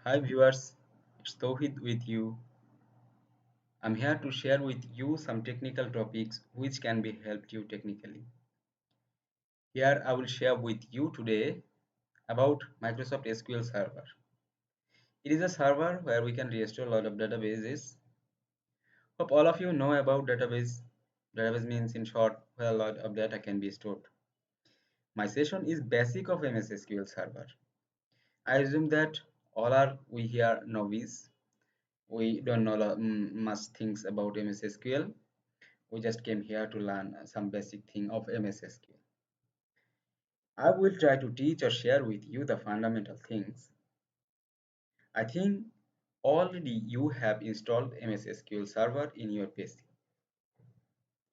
Hi viewers, it's Tauhid with you. I'm here to share with you some technical topics which can be helped you technically. Here I will share with you today about Microsoft SQL Server. It is a server where we can restore a lot of databases. Hope all of you know about database. Database means in short where a lot of data can be stored. My session is basic of MS SQL Server. I assume that all are we here novice. We don't know much things about MS SQL. We just came here to learn some basic thing of MSSQL. I will try to teach or share with you the fundamental things. I think already you have installed MSSQL Server in your PC.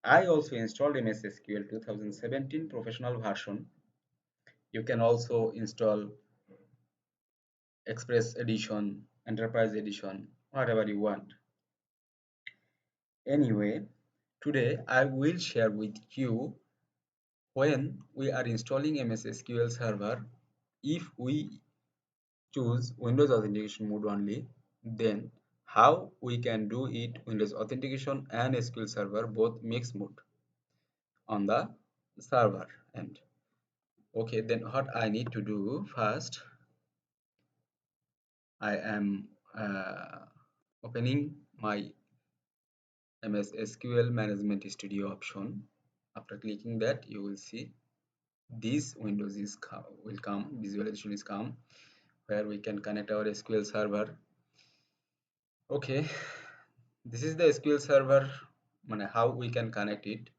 I also installed MSSQL 2017 professional version. You can also install Express Edition, Enterprise Edition, whatever you want. Anyway, today I will share with you when we are installing MSSQL Server, if we choose Windows Authentication mode only, then how we can do it Windows Authentication and SQL Server both mix mode on the server end. Okay, then what I need to do first, I am opening my MSSQL Management Studio option. After clicking that, you will see this windows will come, visualization is come, where we can connect our SQL server. Okay, this is the SQL server. How we can connect it.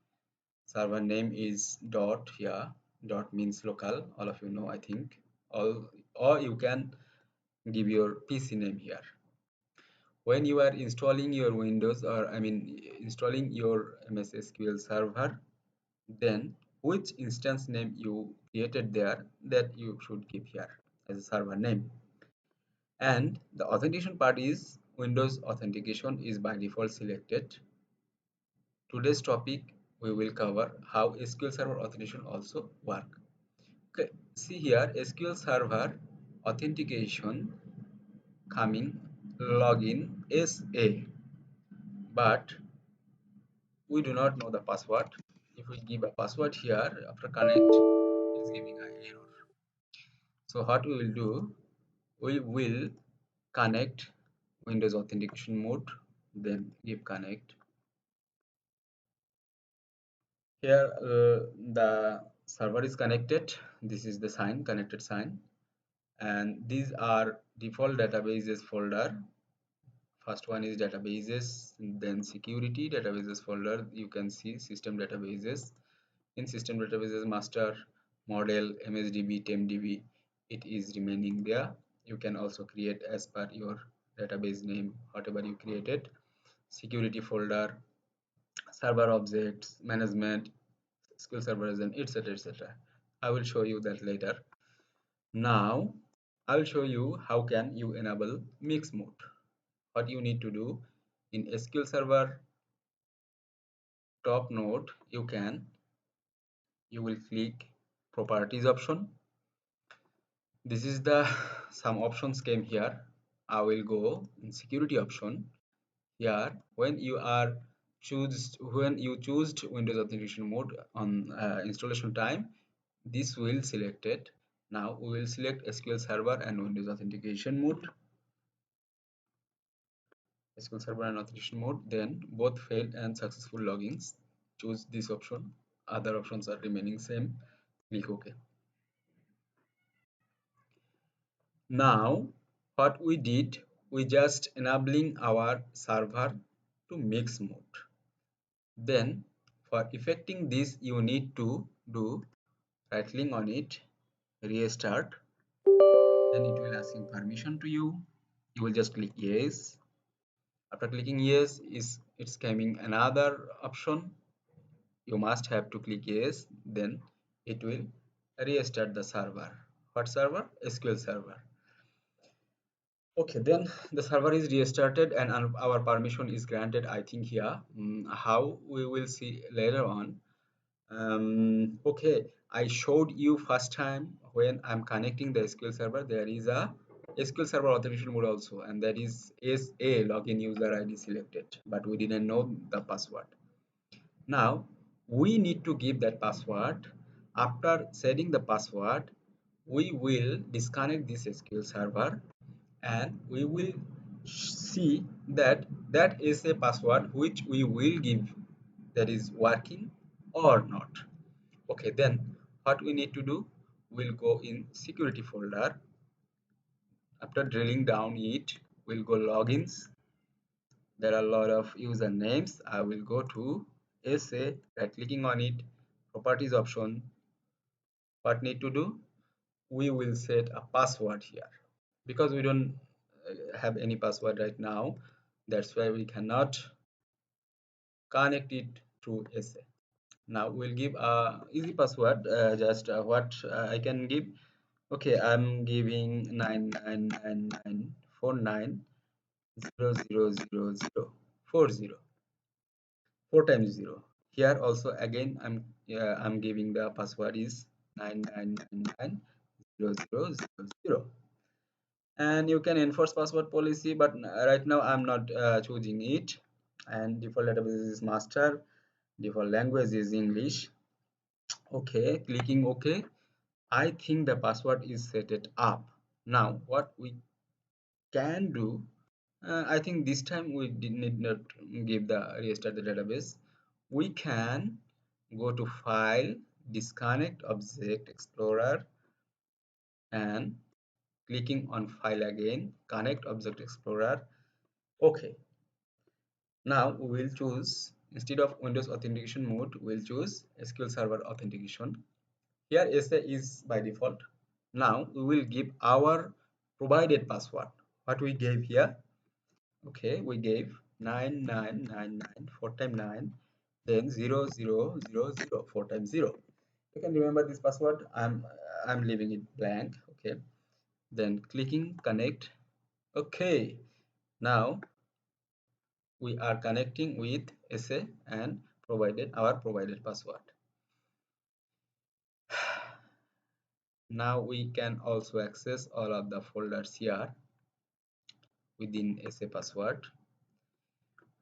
Server name is dot here. Dot means local. All of you know, I think. Or you can give your PC name here. When you are installing your Windows, or I mean installing your MS SQL server, then which instance name you created there, that you should keep here as a server name. And the authentication part is Windows authentication is by default selected. Today's topic we will cover how SQL Server authentication also work. Okay, see here SQL Server authentication coming login SA, but we do not know the password. If we give a password here after connect, it's giving an error. So what we will do, we will connect Windows authentication mode, then give connect. Here the server is connected. This is the sign, connected sign, and these are default databases folder. First one is databases, then security databases folder. You can see system databases. In system databases master, model, MSDB, TempDB, it is remaining there. You can also create as per your database name whatever you created. Security folder, server objects, management, SQL Server and etc, etc. I will show you that later. Now I will show you how can you enable mix mode. What you need to do in SQL Server top node, you will click properties option. This is the some options came here. I will go in security option. Here when you choose Windows authentication mode on installation time, this will select it. Now we will select SQL Server and Windows authentication mode. SQL Server and authentication mode, then both failed and successful logins. Choose this option. Other options are remaining same. Click OK. Now what we did, we just enabling our server to mix mode. Then for effecting this, you need to do right click on it, restart, then it will asking permission to you. You will just click yes. After clicking yes, it's coming another option. You must have to click yes, then it will restart the server. What server? SQL Server. Okay, then the server is restarted and our permission is granted. I think here how we will see later on. Okay, I showed you first time when I'm connecting the SQL Server, there is a SQL Server authentication mode also, and that is SA login user ID selected, but we didn't know the password. Now we need to give that password. After setting the password, we will disconnect this SQL server and we will see that that is a password which we will give, that is working or not. Okay, then what we need to do, we'll go in security folder. After drilling down it, we'll go logins. There are a lot of usernames. I will go to SA, right clicking on it, properties option. What need to do, we will set a password here because we don't have any password right now. That's why we cannot connect it through SA. Now we'll give a easy password, just what I can give. Okay, I'm giving 999949000040, 4 times 0. Here also again I'm giving the password is 99990000, and you can enforce password policy, but right now I'm not choosing it. And default database is master, default language is English. Okay, clicking OK. I think the password is set it up. Now what we can do, I think this time we did need not give the restart the database. We can go to file, disconnect object explorer, and clicking on file again, connect object explorer. Okay, now we will choose, instead of Windows authentication mode, we'll choose SQL Server authentication. Here SA is by default. Now we will give our provided password, what we gave here. Okay, we gave 9999 4 times 9, then 0000 4 times 0. You can remember this password. I'm leaving it blank. Okay, then clicking connect. Okay, now we are connecting with SA and provided our provided password. Now we can also access all of the folders here within SA password.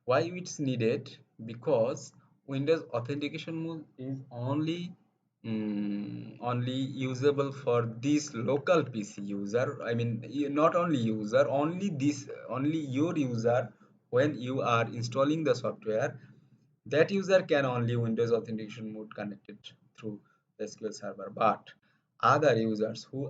Why it's needed? Because Windows authentication mode is only usable for this local PC user. I mean, not only user, only your user. When you are installing the software, that user can only Windows authentication mode connected through the SQL server. But other users who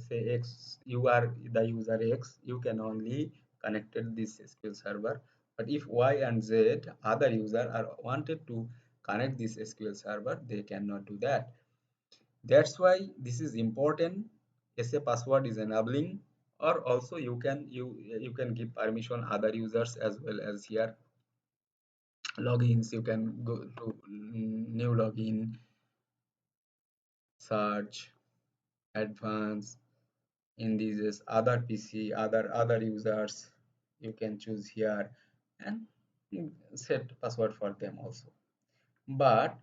say X, you are the user X, you can only connected this SQL server. But if Y and Z other user are wanted to connect this SQL server, they cannot do that. That's why this is important. SA password is enabling, or also you can give permission other users as well. As here logins, you can go to new login, search, advanced. In these other PC, other users, you can choose here and set password for them also. But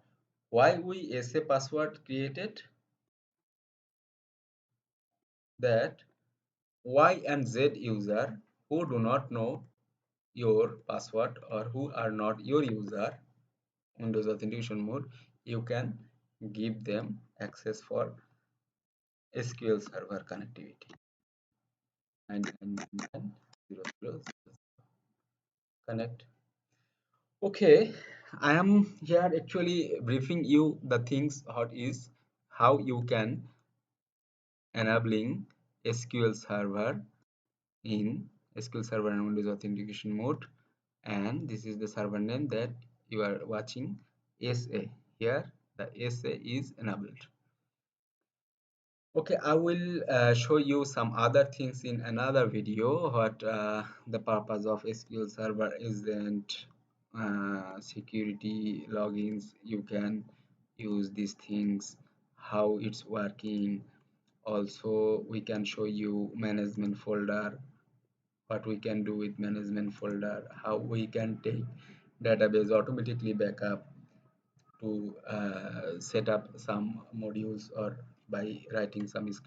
why we SA password created, that Y and Z user who do not know your password or who are not your user, Windows authentication mode, you can give them access for SQL Server connectivity. 99990000, connect. Okay, I am here actually briefing you the things what is how you can enabling SQL Server in SQL Server and Windows authentication mode, and this is the server name that you are watching, SA. Here the SA is enabled. Okay, I will show you some other things in another video. What the purpose of SQL Server isn't security logins. You can use these things, how it's working. Also, we can show you management folder, what we can do with management folder, how we can take database automatically backup to set up some modules or by writing some script.